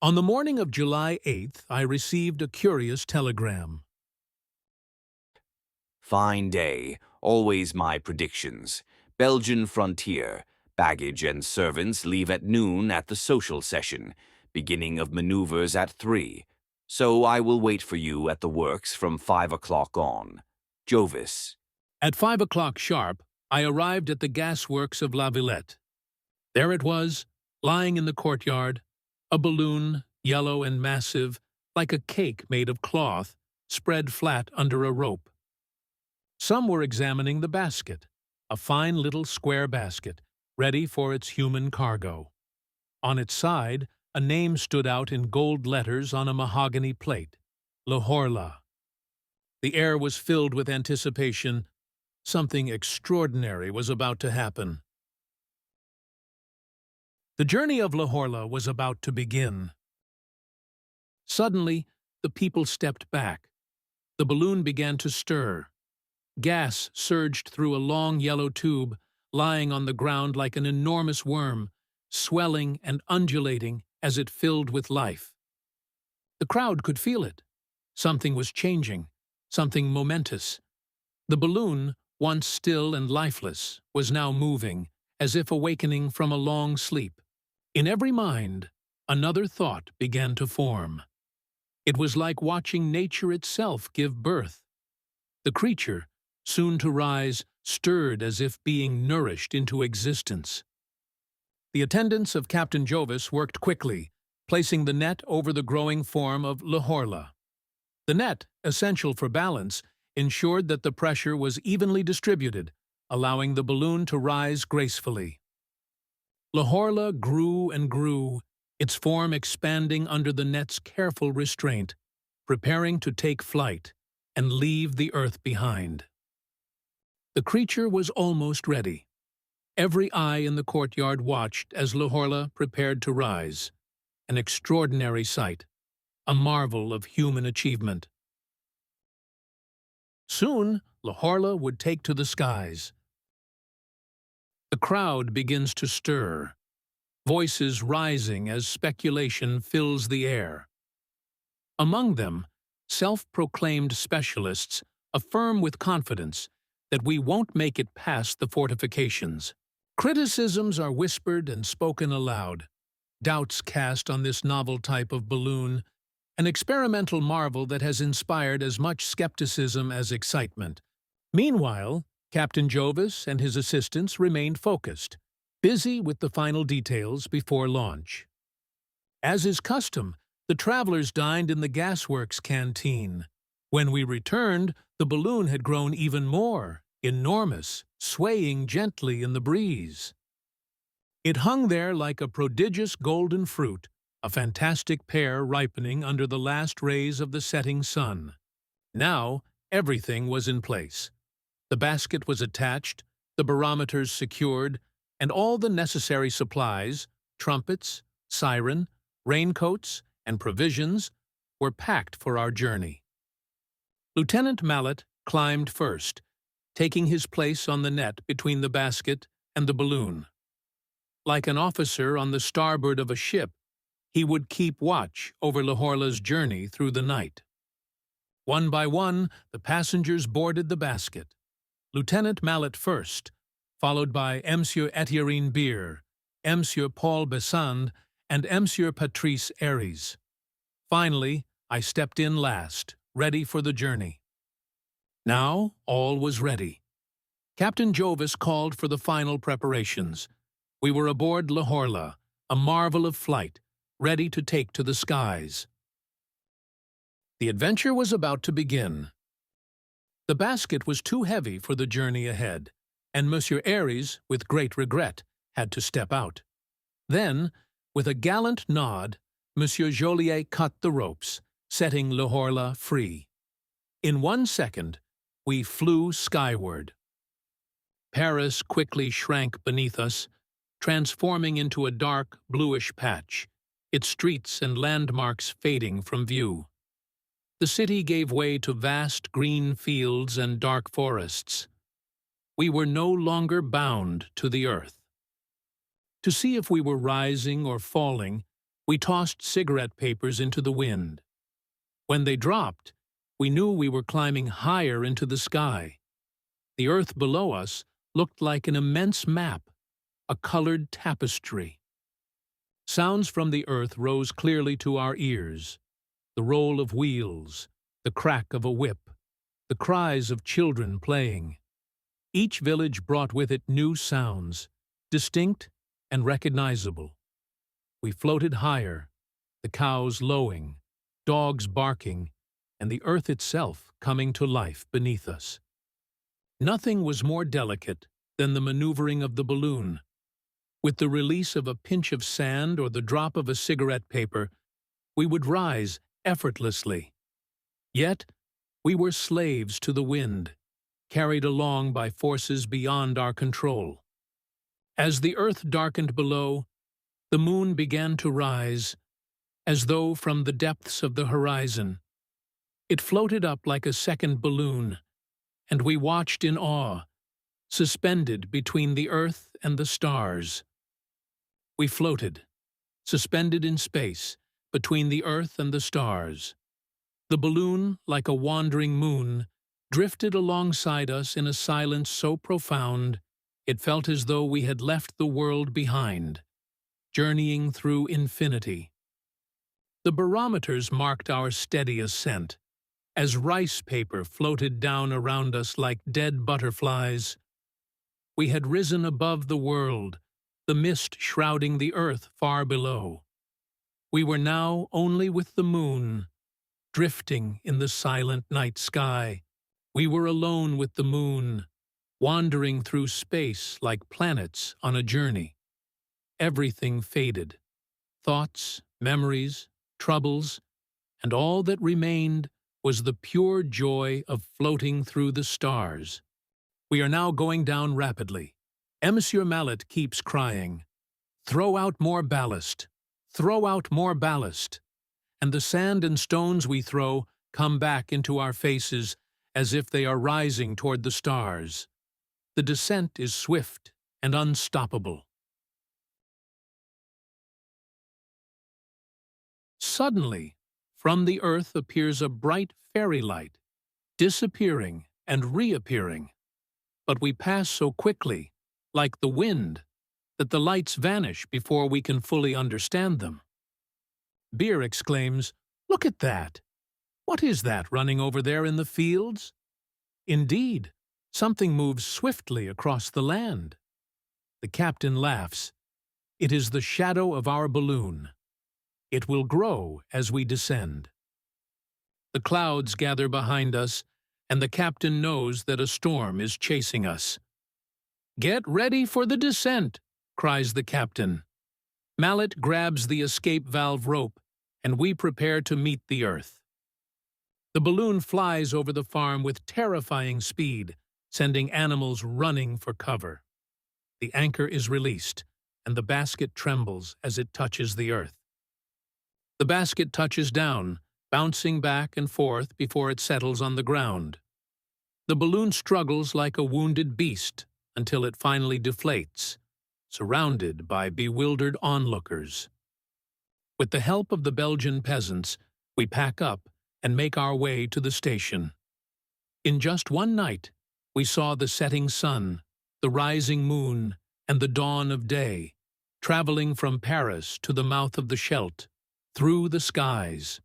On the morning of July 8th, I received a curious telegram. Fine day, always my predictions. Belgian frontier. Baggage and servants leave at noon at the social session. Beginning of maneuvers at 3. So I will wait for you at the works from 5 o'clock on. Jovis. At 5 o'clock sharp, I arrived at the gasworks of La Villette. There it was, lying in the courtyard, a balloon, yellow and massive, like a cake made of cloth, spread flat under a rope. Some were examining the basket, a fine little square basket, ready for its human cargo. On its side, a name stood out in gold letters on a mahogany plate, Le Horla. The air was filled with anticipation. Something extraordinary was about to happen. The journey of Le Horla was about to begin. Suddenly, the people stepped back. The balloon began to stir. Gas surged through a long yellow tube, lying on the ground like an enormous worm, swelling and undulating as it filled with life. The crowd could feel it. Something was changing, something momentous. The balloon, once still and lifeless, was now moving, as if awakening from a long sleep. In every mind, another thought began to form. It was like watching nature itself give birth. The creature, soon to rise, stirred as if being nourished into existence. The attendants of Captain Jovis worked quickly, placing the net over the growing form of Le Horla. The net, essential for balance, ensured that the pressure was evenly distributed, allowing the balloon to rise gracefully. Le Horla grew and grew, its form expanding under the net's careful restraint, preparing to take flight and leave the earth behind. The creature was almost ready. Every eye in the courtyard watched as Le Horla prepared to rise, an extraordinary sight, a marvel of human achievement. Soon, Le Horla would take to the skies. The crowd begins to stir, voices rising as speculation fills the air. Among them, self-proclaimed specialists affirm with confidence that we won't make it past the fortifications. Criticisms are whispered and spoken aloud, doubts cast on this novel type of balloon, an experimental marvel that has inspired as much skepticism as excitement. Meanwhile, Captain Jovis and his assistants remained focused, busy with the final details before launch. As is custom, the travelers dined in the gasworks canteen. When we returned, the balloon had grown even more, enormous, swaying gently in the breeze. It hung there like a prodigious golden fruit, a fantastic pear ripening under the last rays of the setting sun. Now, everything was in place. The basket was attached, the barometers secured, and all the necessary supplies, trumpets, siren, raincoats, and provisions, were packed for our journey. Lieutenant Mallet climbed first, taking his place on the net between the basket and the balloon. Like an officer on the starboard of a ship, he would keep watch over Le Horla's journey through the night. One by one, the passengers boarded the basket. Lieutenant Mallet first, followed by Monsieur Etienne Beer, Monsieur Paul Besand, and Monsieur Patrice Aries. Finally, I stepped in last, ready for the journey. Now, all was ready. Captain Jovis called for the final preparations. We were aboard Le Horla, a marvel of flight, ready to take to the skies. The adventure was about to begin. The basket was too heavy for the journey ahead, and Monsieur Aries, with great regret, had to step out. Then, with a gallant nod, Monsieur Joliet cut the ropes, setting Le Horla free. In 1 second, we flew skyward. Paris quickly shrank beneath us, transforming into a dark, bluish patch, its streets and landmarks fading from view. The city gave way to vast green fields and dark forests. We were no longer bound to the earth. To see if we were rising or falling, We tossed cigarette papers into the wind. When they dropped, we knew we were climbing higher into the sky. The earth below us looked like an immense map, a colored tapestry. Sounds from the earth rose clearly to our ears: the roll of wheels, the crack of a whip, the cries of children playing. Each village brought with it new sounds, distinct and recognizable. We floated higher, the cows lowing, dogs barking, and the earth itself coming to life beneath us. Nothing was more delicate than the maneuvering of the balloon. With the release of a pinch of sand or the drop of a cigarette paper, we would rise effortlessly. Yet, we were slaves to the wind, carried along by forces beyond our control. As the earth darkened below, the moon began to rise, as though from the depths of the horizon. It floated up like a second balloon, and we watched in awe, suspended between the earth and the stars. We floated, suspended in space, between the earth and the stars. The balloon, like a wandering moon, drifted alongside us in a silence so profound it felt as though we had left the world behind, journeying through infinity. The barometers marked our steady ascent. As rice paper floated down around us like dead butterflies, we had risen above the world, the mist shrouding the earth far below. We were now only with the moon, drifting in the silent night sky. We were alone with the moon, wandering through space like planets on a journey. Everything faded: thoughts, memories, troubles, and all that remained was the pure joy of floating through the stars. We are now going down rapidly. Monsieur Mallet keeps crying, "Throw out more ballast! Throw out more ballast!" And the sand and stones we throw come back into our faces as if they are rising toward the stars. The descent is swift and unstoppable. Suddenly, from the earth appears a bright fairy light, disappearing and reappearing. But we pass so quickly, like the wind, that the lights vanish before we can fully understand them. Beer exclaims, "Look at that! What is that running over there in the fields?" Indeed, something moves swiftly across the land. The captain laughs. It is the shadow of our balloon. It will grow as we descend. The clouds gather behind us, and the captain knows that a storm is chasing us. "Get ready for the descent," cries the captain. Mallet grabs the escape valve rope, and we prepare to meet the earth. The balloon flies over the farm with terrifying speed, sending animals running for cover. The anchor is released, and the basket trembles as it touches the earth. The basket touches down, bouncing back and forth before it settles on the ground. The balloon struggles like a wounded beast until it finally deflates, surrounded by bewildered onlookers. With the help of the Belgian peasants, we pack up and make our way to the station. In just one night, we saw the setting sun, the rising moon, and the dawn of day, traveling from Paris to the mouth of the Scheldt, through the skies.